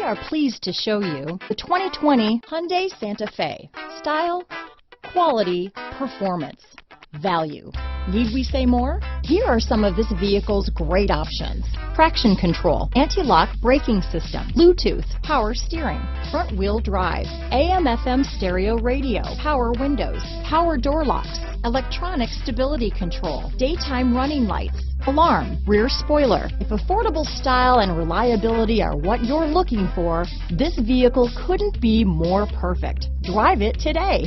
are pleased to show you the 2020 Hyundai Santa Fe. Style, quality, performance, value. Need we say more? Here are some of this vehicle's great options: traction control, anti-lock braking system, Bluetooth, power steering, front wheel drive, AM/FM stereo radio, power windows, power door locks, electronic stability control, daytime running lights, alarm, rear spoiler. If affordable style and reliability are what you're looking for, this vehicle couldn't be more perfect. Drive it today.